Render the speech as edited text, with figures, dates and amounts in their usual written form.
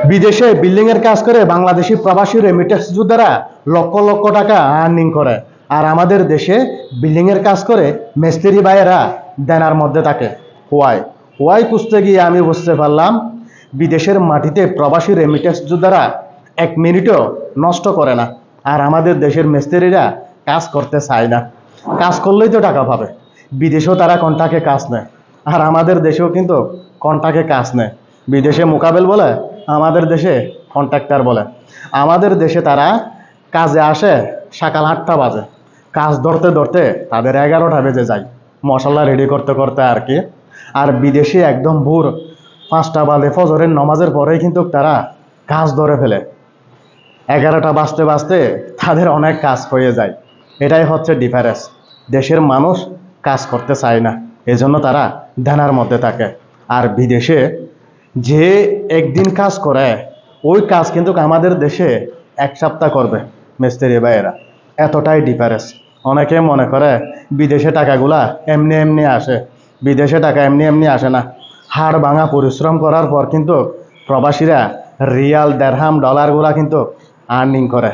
বিদেশে বিল্ডিং এর কাজ করে বাংলাদেশি প্রবাসী রেমিটেন্স যোদ্ধারা লক্ষ লক্ষ টাকা আর্নিং করে, আর আমাদের দেশে বিল্ডিং এর কাজ করে মিস্ত্রি ভাইয়েরা দেনার মধ্যে থাকে। হোয়াই হোয়াই খুঁজতে গিয়ে আমি বুঝতে পারলাম বিদেশের মাটিতে প্রবাসী রেমিটেন্স যোদ্ধারা এক মিনিটও নষ্ট করে না, আর আমাদের দেশের মিস্ত্রিরা কাজ করতে চায় না। কাজ করলেই তো টাকা পাবে। বিদেশেও তারা কন্টাকে কাজ নেয়, আর আমাদের দেশেও কিন্তু কন্টাকে কাজ নেয়। বিদেশে মোকাবেল বলে, আমাদের দেশে কন্ট্রাক্টর বলে। আমাদের দেশে তারা কাজে আসে সকাল 8টা বাজে, কাজ ধরতে ধরতে তাদের 11টা বেজে যায়, মশলা রেডি করতে করতে আর কি। আর বিদেশে একদম ভোর 5টা বাজে, ফজরের নামাজের পরেই কিন্তু তারা কাজ ধরে ফেলে। 11টা বাজতে বাজতে তাদের অনেক কাজ হয়ে যায়। এটাই হচ্ছে ডিফারেন্স। দেশের মানুষ কাজ করতে চায় না, এজন্য তারা ধ্যানার মধ্যে থাকে। আর বিদেশে যে একদিন কাজ করে ওই কাজ কিন্তু আমাদের দেশে 1 সপ্তাহ করবে মিস্ত্রি ভাইয়েরা। এতটাই ডিফারেন্স। অনেকে মনে করে বিদেশে টাকাগুলা এমনি এমনি আসে। বিদেশে টাকা এমনি এমনি আসে না। হাড় ভাঙা পরিশ্রম করার পর কিন্তু প্রবাসীরা রিয়াল, দেড়হাম, ডলারগুলা কিন্তু আর্নিং করে।